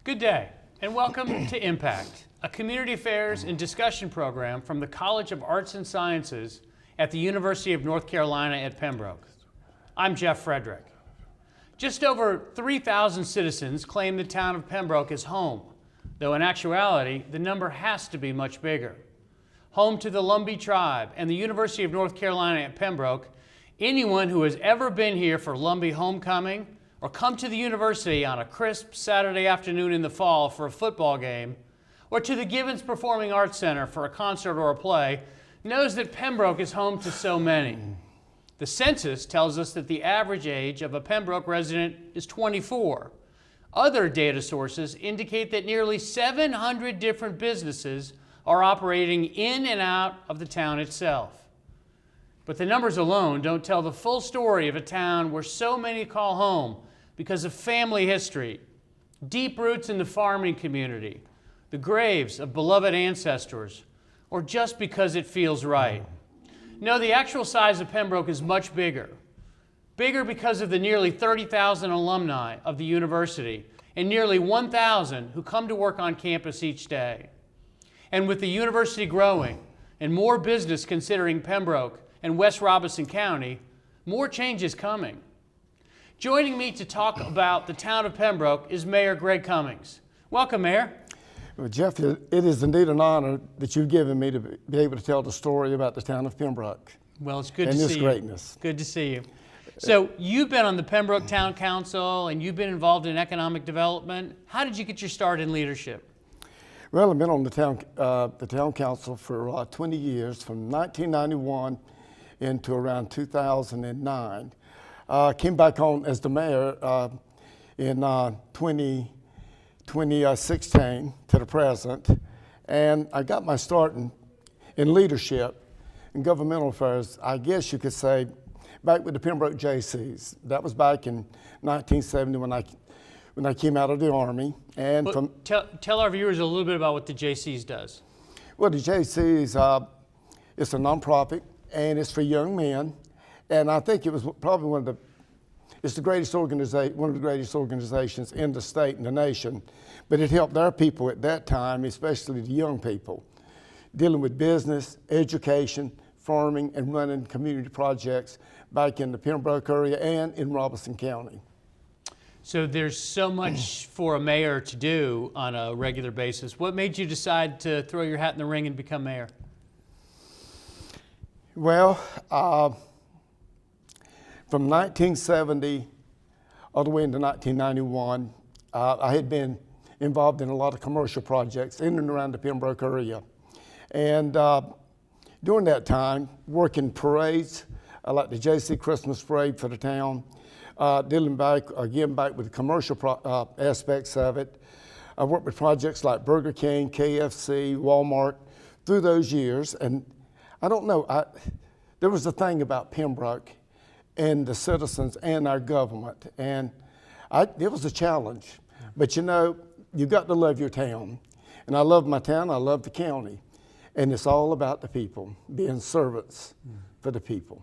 Good day, and welcome to Impact, a community affairs and discussion program from the College of Arts and Sciences at the University of North Carolina at Pembroke. I'm Jeff Frederick. Just over 3,000 citizens claim the town of Pembroke as home, though in actuality, the number has to be much bigger. Home to the Lumbee tribe and the University of North Carolina at Pembroke, anyone who has ever been here for Lumbee homecoming or come to the university on a crisp Saturday afternoon in the fall for a football game, or to the Givens Performing Arts Center for a concert or a play, knows that Pembroke is home to so many. The census tells us that the average age of a Pembroke resident is 24. Other data sources indicate that nearly 700 different businesses are operating in and out of the town itself. But the numbers alone don't tell the full story of a town where so many call home because of family history, deep roots in the farming community, the graves of beloved ancestors, or just because it feels right. No, the actual size of Pembroke is much bigger. Bigger because of the nearly 30,000 alumni of the university and nearly 1,000 who come to work on campus each day. And with the university growing and more business considering Pembroke and West Robeson County, more change is coming. Joining me to talk about the town of Pembroke is Mayor Greg Cummings. Welcome, Mayor. Well, Jeff, it is indeed an honor that you've given me to be able to tell the story about the town of Pembroke. Well, it's good to see you. And its greatness. Good to see you. So you've been on the Pembroke Town Council and you've been involved in economic development. How did you get your start in leadership? Well, I've been on the town council for 20 years, from 1991 into around 2009. Came back on as the mayor in 2016 to the present, and I got my start in leadership in governmental affairs, I guess you could say, back with the Pembroke JCs. That was back in 1970 when I came out of the Army. And tell our viewers a little bit about what the JCs does. Well, the JCs, it's a nonprofit, and it's for young men. And I think it was probably it's the greatest organization, one of the greatest organizations in the state and the nation. But it helped our people at that time, especially the young people, dealing with business, education, farming, and running community projects back in the Pembroke area and in Robeson County. So there's so much for a mayor to do on a regular basis. What made you decide to throw your hat in the ring and become mayor? Well, from 1970 all the way into 1991, I had been involved in a lot of commercial projects in and around the Pembroke area. And during that time, working parades, like the JC Christmas Parade for the town, dealing back with the commercial aspects of it. I worked with projects like Burger King, KFC, Walmart through those years. And I don't know, there was a thing about Pembroke and the citizens and our government. And it was a challenge. But you know, you got to love your town. And I love my town, I love the county. And it's all about the people, being servants for the people.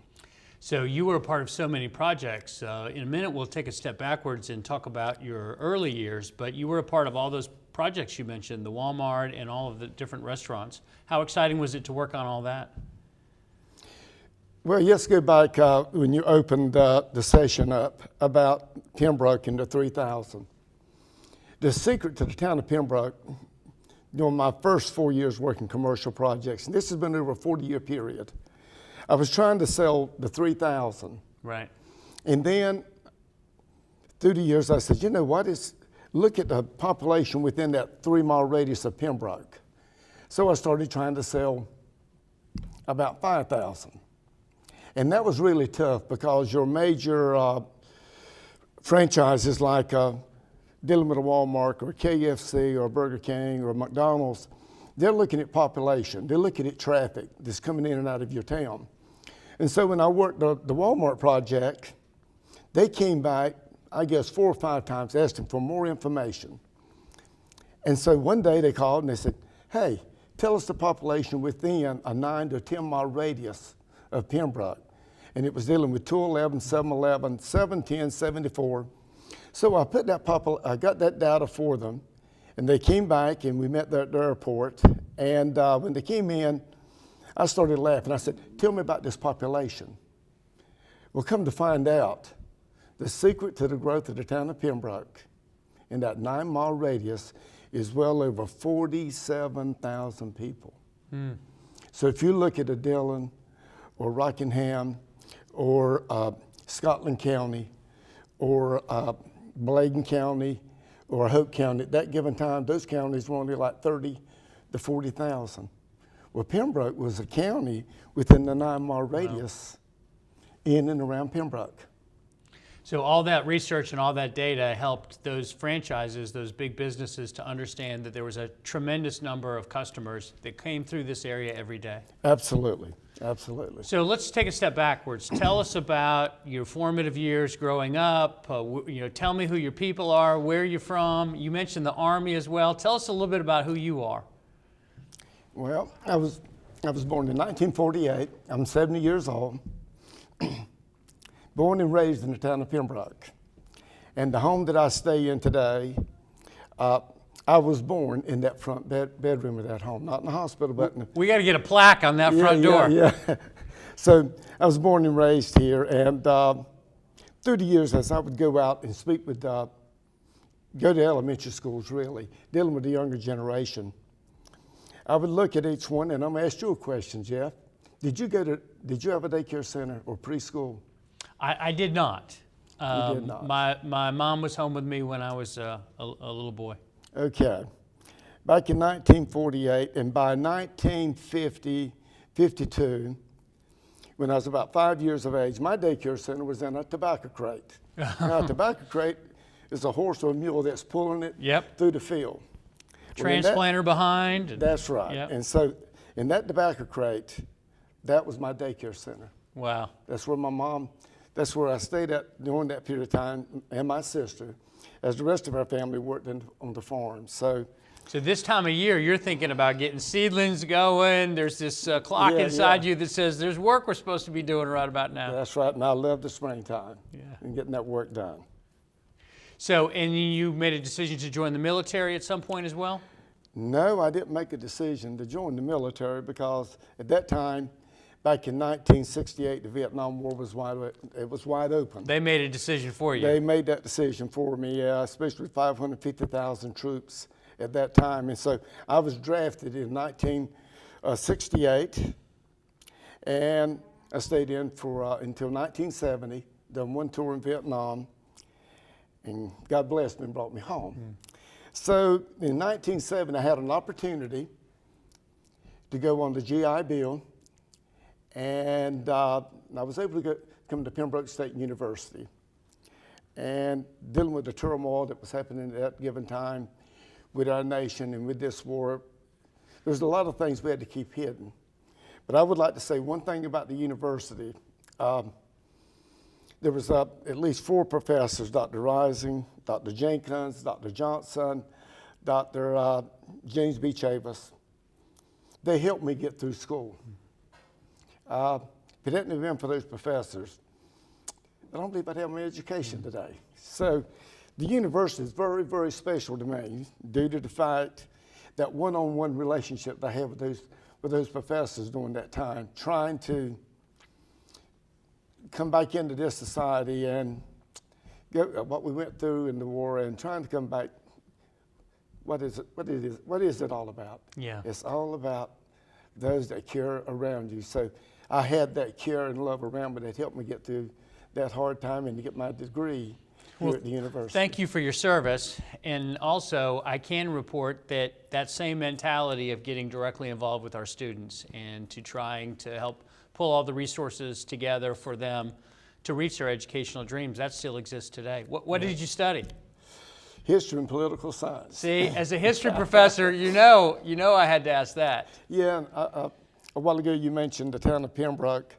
So you were a part of so many projects. In a minute, we'll take a step backwards and talk about your early years, but you were a part of all those projects you mentioned, the Walmart and all of the different restaurants. How exciting was it to work on all that? Well, let's go back when you opened the session up about Pembroke and the 3,000. The secret to the town of Pembroke, during my first 4 years working commercial projects, and this has been over a 40-year period, I was trying to sell the 3,000. Right. And then through the years, I said, you know what, look at the population within that 3-mile radius of Pembroke. So I started trying to sell about 5,000. And that was really tough because your major franchises like dealing with a Walmart or KFC or Burger King or McDonald's, they're looking at population. They're looking at traffic that's coming in and out of your town. And so when I worked the Walmart project, they came back, I guess 4 or 5 times asking for more information. And so one day they called and they said, hey, tell us the population within a 9 to 10 mile radius of Pembroke. And it was dealing with 211, 711, 710, 74. So I got that data for them, And they came back, and we met there at the airport. And when they came in, I started laughing. I said, tell me about this population. Well, come to find out, the secret to the growth of the town of Pembroke in that 9-mile radius is well over 47,000 people. So if you look at a Dillon or Rockingham or Scotland County or Bladen County or Hope County, at that given time, those counties were only like 30 to 40,000. Well, Pembroke was a county within the 9-mile radius in and around Pembroke. So all that research and all that data helped those franchises, those big businesses, to understand that there was a tremendous number of customers that came through this area every day. Absolutely, absolutely. So let's take a step backwards. Tell us about your formative years growing up. Tell me who your people are, where you're from. You mentioned the Army as well. Tell us a little bit about who you are. Well, I was born in 1948. I'm 70 years old. Born and raised in the town of Pembroke. And the home that I stay in today, I was born in that front bedroom of that home, not in the hospital, but in the... We got to get a plaque on that front door. Yeah. So I was born and raised here, and through the years, as I would go out and speak with, go to elementary schools really, dealing with the younger generation, I would look at each one, and I'm gonna ask you a question, Jeff. Did you have a daycare center or preschool? I did not. You did not. My mom was home with me when I was a little boy. Okay. Back in 1948, and by 1950, 52, when I was about 5 years of age, my daycare center was in a tobacco crate. Now, a tobacco crate is a horse or a mule that's pulling it through the field. Transplanter behind. That's right. Yep. And so in that tobacco crate, that was my daycare center. Wow. That's where I stayed at during that period of time, and my sister, as the rest of our family worked on the farm. So this time of year, you're thinking about getting seedlings going. There's this clock inside you that says there's work we're supposed to be doing right about now. That's right, and I love the springtime and getting that work done. So, and you made a decision to join the military at some point as well? No, I didn't make a decision to join the military because at that time, back in 1968, the Vietnam War was wide open. They made a decision for you. They made that decision for me, especially 550,000 troops at that time. And so I was drafted in 1968, and I stayed in for until 1970, done one tour in Vietnam, and God blessed me and brought me home. So in 1970, I had an opportunity to go on the GI Bill, and I was able to come to Pembroke State University. And dealing with the turmoil that was happening at that given time with our nation and with this war, there's a lot of things we had to keep hidden. But I would like to say one thing about the university. There was at least 4 professors, Dr. Rising, Dr. Jenkins, Dr. Johnson, Dr. James B. Chavis. They helped me get through school. If it hadn't been for those professors, I don't believe I'd have my education today. So the university is very, very special to me due to the fact that one-on-one relationship that I had with those professors during that time, trying to come back into this society and get what we went through in the war and trying to come back. What is it all about? Yeah. It's all about those that care around you. So I had that care and love around me that helped me get through that hard time and to get my degree here at the university. Thank you for your service. And also, I can report that that same mentality of getting directly involved with our students and to trying to help pull all the resources together for them to reach their educational dreams, that still exists today. What did you study? History and political science. See, as a history professor, you know I had to ask that. Yeah, a while ago you mentioned the town of Pembroke.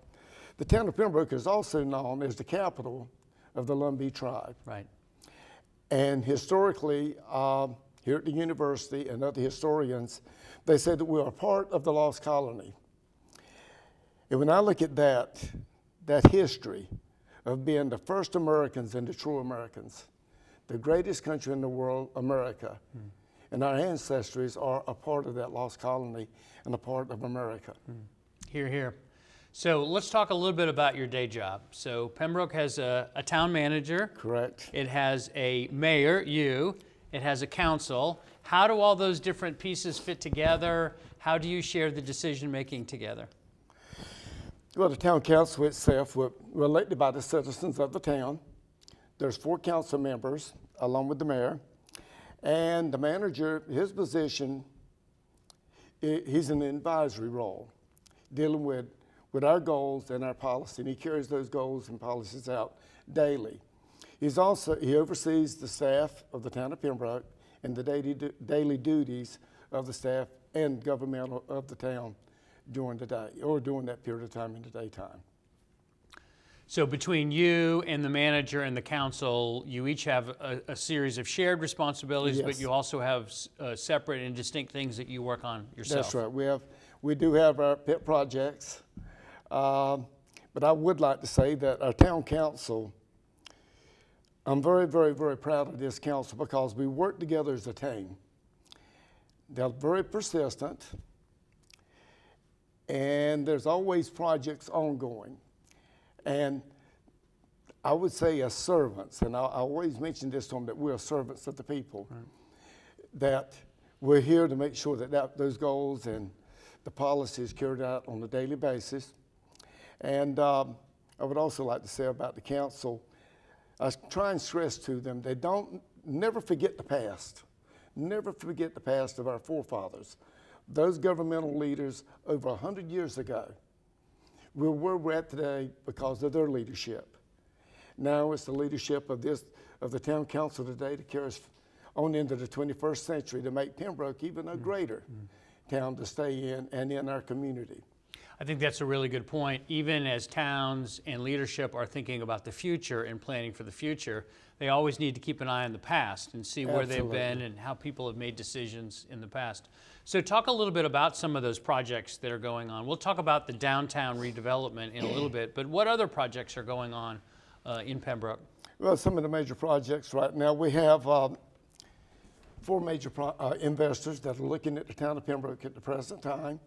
The town of Pembroke is also known as the capital of the Lumbee tribe. Right. And historically, here at the university and other historians, they said that we are part of the lost colony. And when I look at that history of being the first Americans and the true Americans, the greatest country in the world, America, and our ancestors are a part of that lost colony and a part of America. Hear, hear. So let's talk a little bit about your day job. So Pembroke has a town manager. Correct. It has a mayor, you. It has a council. How do all those different pieces fit together? How do you share the decision-making together? Well, the town council itself, we're elected by the citizens of the town. There's 4 council members, along with the mayor. And the manager, his position, he's in an advisory role, dealing with our goals and our policy, and he carries those goals and policies out daily. He oversees the staff of the town of Pembroke and the daily duties of the staff and governmental of the town during the day, or during that period of time in the daytime. So between you and the manager and the council, you each have a series of shared responsibilities, Yes. but you also have separate and distinct things that you work on yourself. That's right. We do have our pet projects, but I would like to say that our town council, I'm very, very, very proud of this council because we work together as a team. They're very persistent, and there's always projects ongoing. And I would say as servants, and I always mention this to them, that we're servants of the people, right, that we're here to make sure that those goals and the policies carried out on a daily basis. And I would also like to say about the council, I try and stress to them, they never forget the past. Never forget the past of our forefathers. Those governmental leaders over 100 years ago. We're where we're at today because of their leadership. Now it's the leadership of the town council today to carry us on into the 21st century to make Pembroke even a greater town to stay in and in our community. I think that's a really good point. Even as towns and leadership are thinking about the future and planning for the future, they always need to keep an eye on the past and see where they've been and how people have made decisions in the past. So talk a little bit about some of those projects that are going on. We'll talk about the downtown redevelopment in a little bit, but what other projects are going on in Pembroke? Well, some of the major projects right now, we have 4 major investors that are looking at the town of Pembroke at the present time.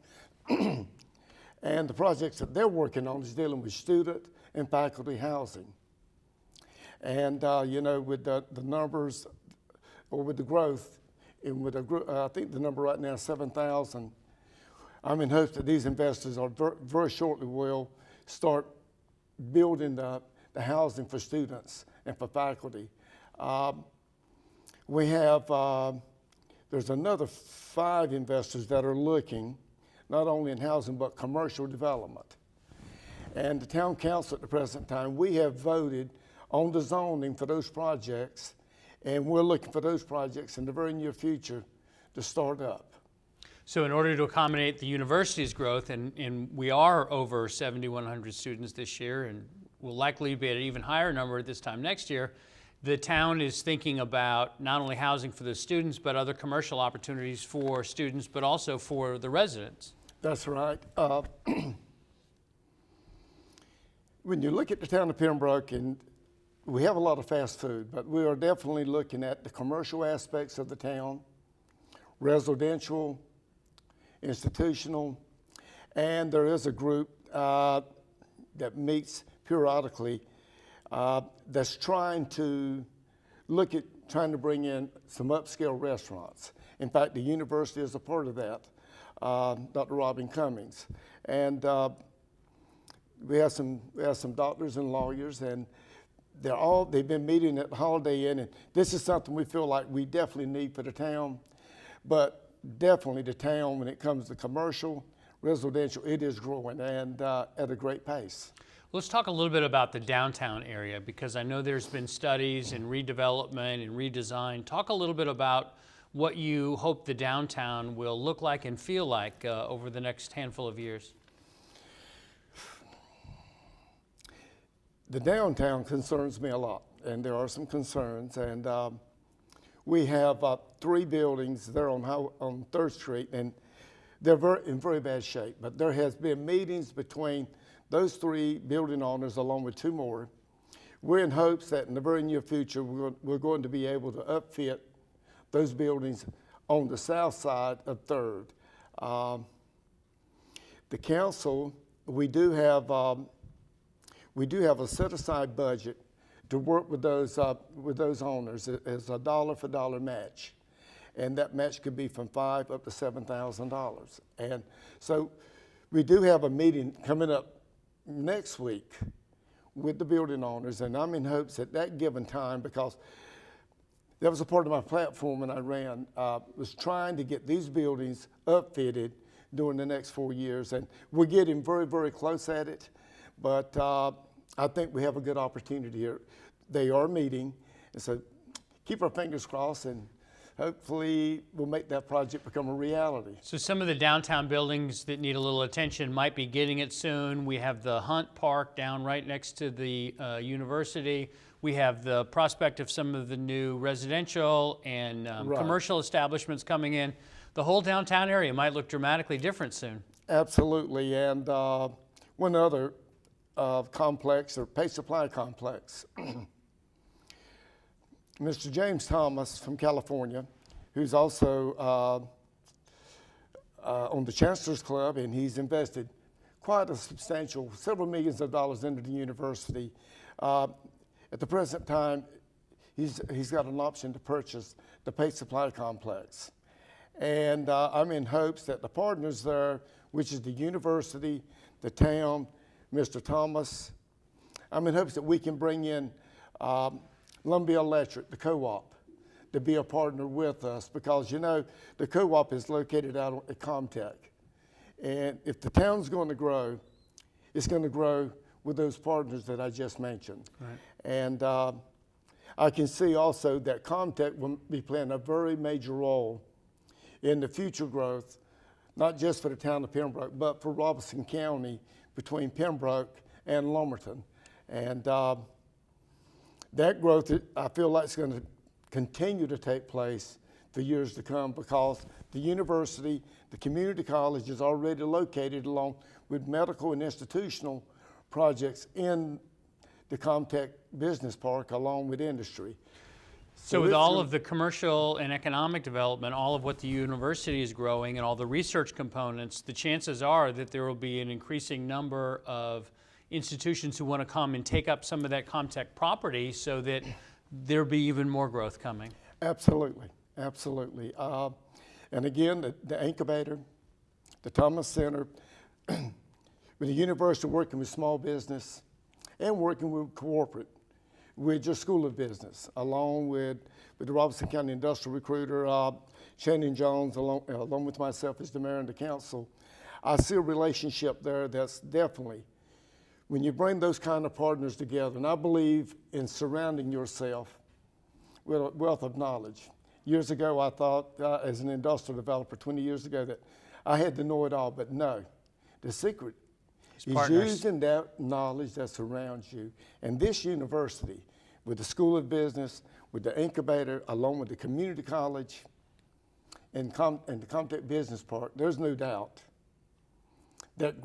And the projects that they're working on is dealing with student and faculty housing. And, you know, with the numbers, or with the growth, and with I think the number right now is 7,000, I'm in hopes that these investors are very shortly will start building the housing for students and for faculty. We have, there's another 5 investors that are looking not only in housing, but commercial development. And the town council at the present time, we have voted on the zoning for those projects, and we're looking for those projects in the very near future to start up. So in order to accommodate the university's growth, and we are over 7,100 students this year, and will likely be at an even higher number this time next year, the town is thinking about not only housing for the students, but other commercial opportunities for students, but also for the residents. That's right. When you look at the town of Pembroke, and we have a lot of fast food, but we are definitely looking at the commercial aspects of the town, residential, institutional, and there is a group that meets periodically that's trying to bring in some upscale restaurants. In fact, the university is a part of that, Dr. Robin Cummings. And we have some doctors and lawyers, and they've been meeting at the Holiday Inn, and this is something we feel like we definitely need for the town, but definitely the town, when it comes to commercial, residential, it is growing, and at a great pace. Let's talk a little bit about the downtown area, because I know there's been studies and redevelopment and redesign. Talk a little bit about what you hope the downtown will look like and feel like over the next handful of years. The downtown concerns me a lot, and there are some concerns, and we have 3 buildings there on 3rd Street, and they're in very bad shape, but there has been meetings between those 3 building owners along with 2 more. We're in hopes that in the very near future we're going to be able to upfit those buildings on the south side of 3rd. The council, we do have a set-aside budget to work with those owners as a dollar-for-dollar match. And that match could be from $5,000 up to $7,000. And so we do have a meeting coming up next week with the building owners, and I'm in hopes at that given time, because that was a part of my platform when I ran, was trying to get these buildings upfitted during the next 4 years. And we're getting very, very close at it, but I think we have a good opportunity here. They are meeting, and so keep our fingers crossed, and hopefully we'll make that project become a reality. So some of the downtown buildings that need a little attention might be getting it soon. We have the Hunt Park down right next to the university. We have the prospect of some of the new residential and commercial establishments coming in. The whole downtown area might look dramatically different soon. Absolutely, and one other complex, or Pace Supply Complex. Mr. James Thomas from California, who's also on the Chancellor's Club, and he's invested quite a substantial, several millions of dollars into the university. At the present time, he's got an option to purchase the Pace Supply Complex. And I'm in hopes that the partners there, which is the university, the town, Mr. Thomas, I'm in hopes that we can bring in Columbia Electric, the co-op, to be a partner with us, because you know the co-op is located out at Comtech, and if the town's going to grow, it's going to grow with those partners that I just mentioned. Right. And I can see also that Comtech will be playing a very major role in the future growth, not just for the town of Pembroke, but for Robeson County between Pembroke and Lumberton. And that growth, I feel like, is going to continue to take place for years to come, because the university, the community college, is already located along with medical and institutional projects in the Comtech Business Park, along with industry. So with all of the commercial and economic development, all of what the university is growing, and all the research components, the chances are that there will be an increasing number of institutions who want to come and take up some of that Comtech property, so that there'll be even more growth coming. Absolutely, absolutely. And again, the incubator, the Thomas Center, with the university working with small business and working with corporate, with your School of Business, along with the Robeson County Industrial Recruiter, Shannon Jones, along with myself as the mayor and the council. I see a relationship there that's definitely, when you bring those kind of partners together, and I believe in surrounding yourself with a wealth of knowledge. Years ago, I thought, as an industrial developer 20 years ago, that I had to know it all, but no. The secret is using that knowledge that surrounds you. And this university, with the School of Business, with the incubator, along with the community college, and the Comtech Business Park, there's no doubt that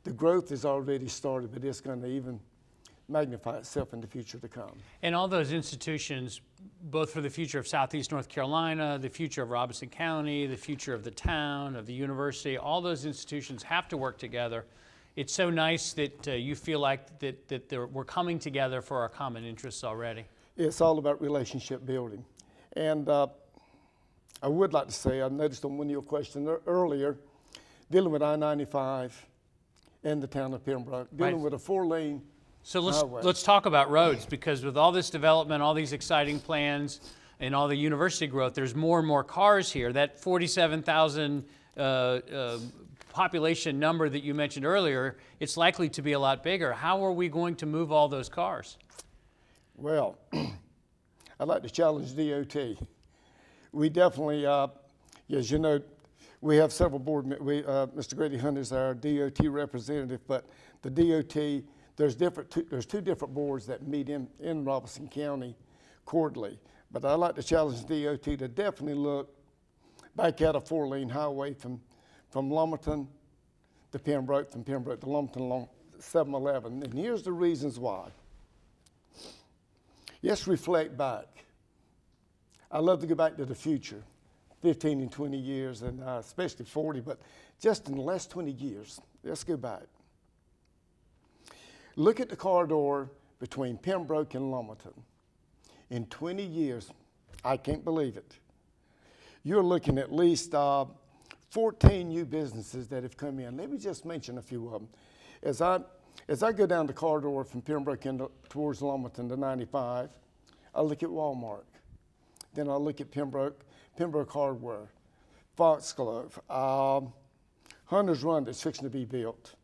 the growth has already started, but it's going to even magnify itself in the future to come. And all those institutions, both for the future of Southeast North Carolina, the future of Robeson County, the future of the town, of the university, all those institutions have to work together. It's so nice that you feel like that we're coming together for our common interests already. It's all about relationship building. And I would like to say, I noticed on one of your questions earlier, dealing with I-95 and the town of Pembroke, dealing with a 4-lane So let's talk about roads, because with all this development, all these exciting plans, and all the university growth, there's more and more cars here. That 47,000 population number that you mentioned earlier, it's likely to be a lot bigger. How are we going to move all those cars? Well, I'd like to challenge DOT. We definitely, as you know, we have several board members. Mr. Grady Hunt is our DOT representative, but the DOT, there's two different boards that meet in Robeson County quarterly. But I'd like to challenge DOT to definitely look back at a 4-lane highway from Lumberton to Pembroke, from Pembroke to Lumberton along 711. And here's the reasons why. Let's reflect back. I love to go back to the future. 15 and 20 years, and especially 40, but just in the last 20 years, let's go back. Look at the corridor between Pembroke and Lumberton. In 20 years, I can't believe it. You're looking at least 14 new businesses that have come in. Let me just mention a few of them. As I go down the corridor from Pembroke towards Lumberton to 95, I look at Walmart. Then I look at Pembroke Hardware, Foxglove, Hunter's Run that's fixing to be built.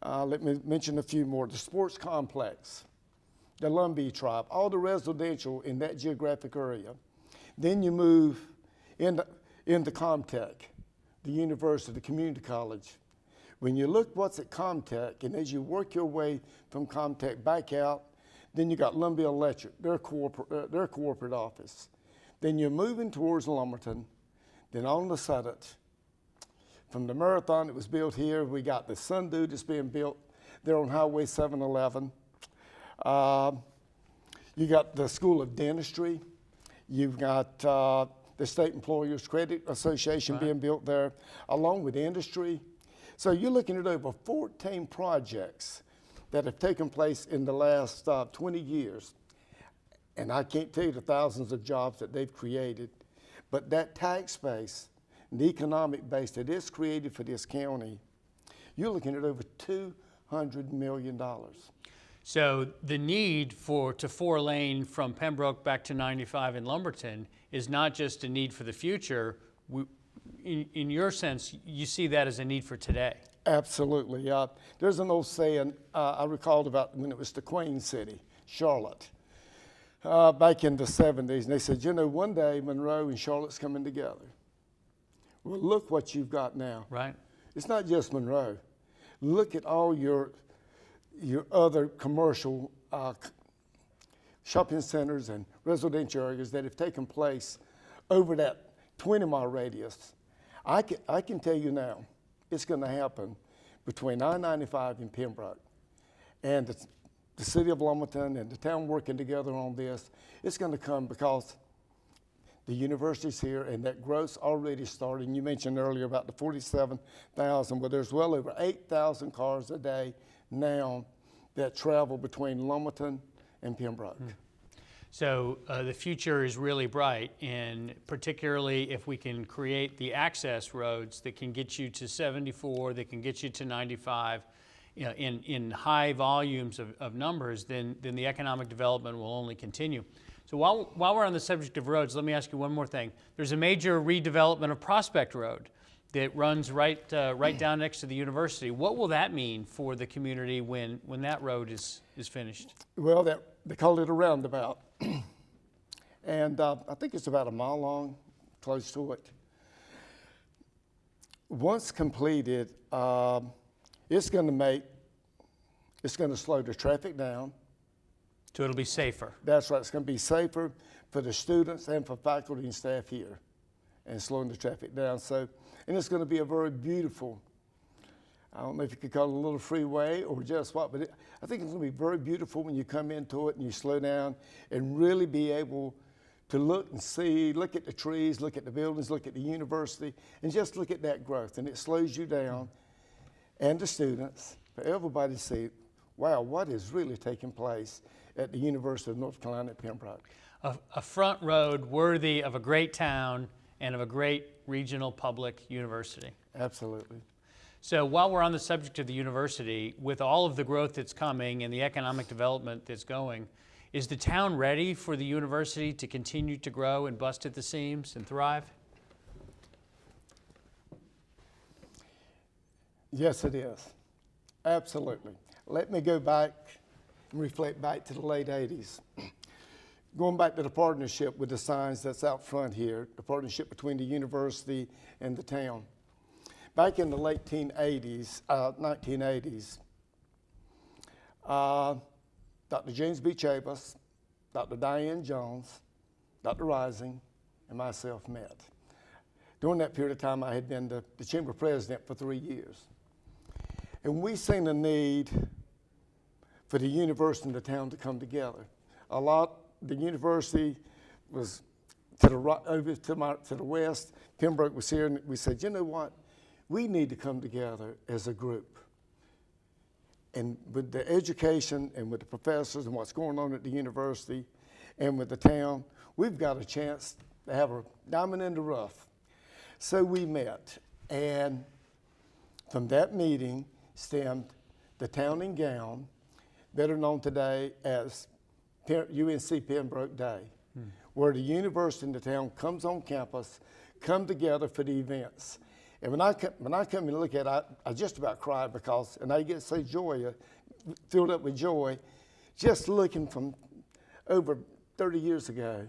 Let me mention a few more. The Sports Complex, the Lumbee Tribe, all the residential in that geographic area. Then you move into Comtech, the university, the community college. When you look what's at Comtech, and as you work your way from Comtech back out, then you got Lumbee Electric, their corporate office. Then you're moving towards Lumberton. Then on the sudden, from the Marathon that was built here, we got the Sundew that's being built there on Highway 711. You got the School of Dentistry. You've got the State Employers Credit Association being built there, along with industry. So you're looking at over 14 projects that have taken place in the last 20 years. And I can't tell you the thousands of jobs that they've created, but that tax base, the economic base that is created for this county, you're looking at over $200 million. So the need to four-lane from Pembroke back to 95 in Lumberton is not just a need for the future. In your sense, you see that as a need for today. Absolutely. There's an old saying I recalled about when it was the Queen City, Charlotte, back in the 70s. And they said, you know, one day Monroe and Charlotte's coming together. Well, look what you've got now. Right. It's not just Monroe. Look at all your other commercial shopping centers and residential areas that have taken place over that 20-mile radius. I can tell you now, it's going to happen between I-95 and Pembroke. And the city of Lumberton and the town working together on this, it's going to come because the university's here and that growth's already starting. You mentioned earlier about the 47,000, but there's well over 8,000 cars a day now that travel between Lumberton and Pembroke. So the future is really bright, and particularly if we can create the access roads that can get you to 74, that can get you to 95, you know, in high volumes of numbers, then the economic development will only continue. So while we're on the subject of roads, let me ask you one more thing. There's a major redevelopment of Prospect Road that runs right down next to the university. What will that mean for the community when that road is finished? Well, they call it a roundabout. And I think it's about a mile long, close to it. Once completed, it's going to slow the traffic down. So it'll be safer. That's right. It's going to be safer for the students and for faculty and staff here, and slowing the traffic down. So, and it's going to be a very beautiful, I don't know if you could call it a little freeway or just what, but I think it's going to be very beautiful when you come into it and you slow down and really be able to look and see, look at the trees, look at the buildings, look at the university, and just look at that growth. And it slows you down, and the students, for everybody to see, wow, what is really taking place at the University of North Carolina at Pembroke. A front road worthy of a great town and of a great regional public university. Absolutely. So while we're on the subject of the university, with all of the growth that's coming and the economic development that's going, is the town ready for the university to continue to grow and bust at the seams and thrive? Yes, it is. Absolutely. Let me go back and reflect back to the late 80s. Going back to the partnership with the signs that's out front here, the partnership between the university and the town. Back in the late 1980s, Dr. James B. Chabas, Dr. Diane Jones, Dr. Rising, and myself met. During that period of time, I had been the chamber president for 3 years. And we seen a need for the university and the town to come together. The university was to the right, over to the west. Pembroke was here, and we said, you know what? We need to come together as a group. And with the education and with the professors and what's going on at the university and with the town, we've got a chance to have a diamond in the rough. So we met, and from that meeting stemmed the Town and Gown, better known today as UNC Pembroke Day, where the university and the town comes on campus, come together for the events. And when I come and look at it, I just about cry because, and I get so filled up with joy, just looking from over 30 years ago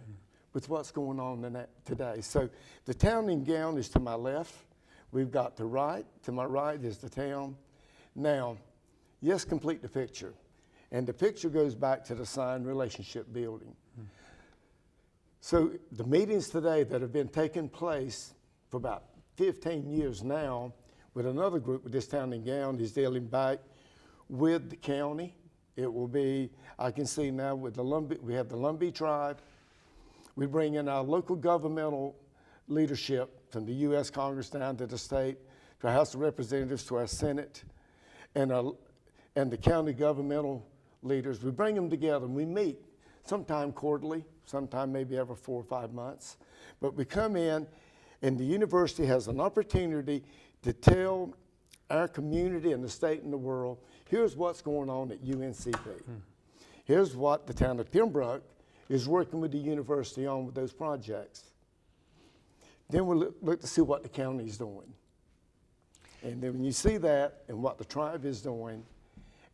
with what's going on in that today. So the Town and Gown is to my left. We've got the right. To my right is the town. Now, let's complete the picture. And the picture goes back to the sign relationship building. So the meetings today that have been taking place for about 15 years now with another group with this Town and Gown is dealing back with the county. It will be, I can see now with the Lumbee, we have the Lumbee tribe. We bring in our local governmental leadership from the U.S. Congress down to the state, to our House of Representatives, to our Senate, and the county governmental leaders. We bring them together and we meet sometime quarterly, sometime maybe every 4 or 5 months. But we come in and the university has an opportunity to tell our community and the state and the world, here's what's going on at UNCP. Here's what the town of Pembroke is working with the university on with those projects. Then we'll look to see what the county is doing. And then when you see that and what the tribe is doing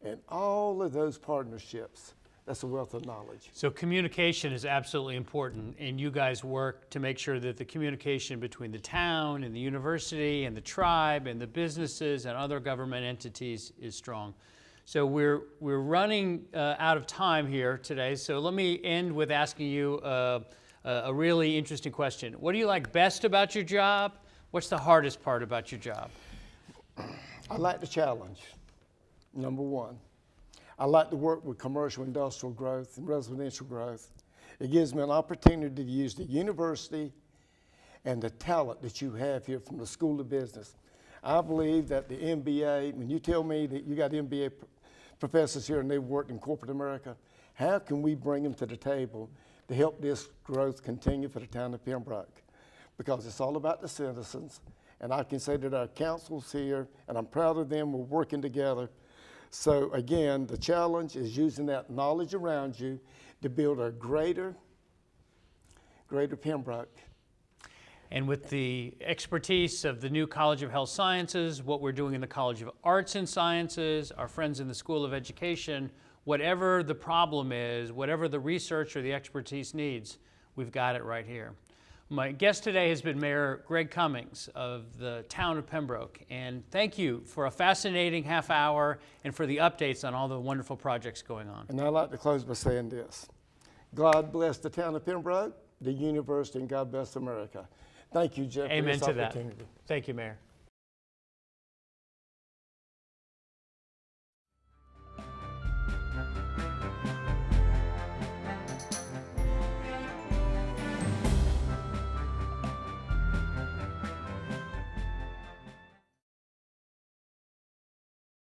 and all of those partnerships, that's a wealth of knowledge. So communication is absolutely important, and you guys work to make sure that the communication between the town and the university and the tribe and the businesses and other government entities is strong. So we're running out of time here today, so let me end with asking you a really interesting question. What do you like best about your job? What's the hardest part about your job? I like the challenge, number one. I like to work with commercial industrial growth and residential growth. It gives me an opportunity to use the university and the talent that you have here from the School of Business. I believe that the MBA, when you tell me that you got MBA professors here and they've worked in corporate America, how can we bring them to the table to help this growth continue for the town of Pembroke? Because it's all about the citizens. And I can say that our council's here, and I'm proud of them, we're working together. So again, the challenge is using that knowledge around you to build a greater Pembroke. And with the expertise of the new College of Health Sciences, what we're doing in the College of Arts and Sciences, our friends in the School of Education, whatever the problem is, whatever the research or the expertise needs, we've got it right here. My guest today has been Mayor Greg Cummings of the town of Pembroke, and thank you for a fascinating half hour and for the updates on all the wonderful projects going on. And I'd like to close by saying this. God bless the town of Pembroke, the university, and God bless America. Thank you, Jeff. Amen for this to opportunity. that. Thank you, Mayor.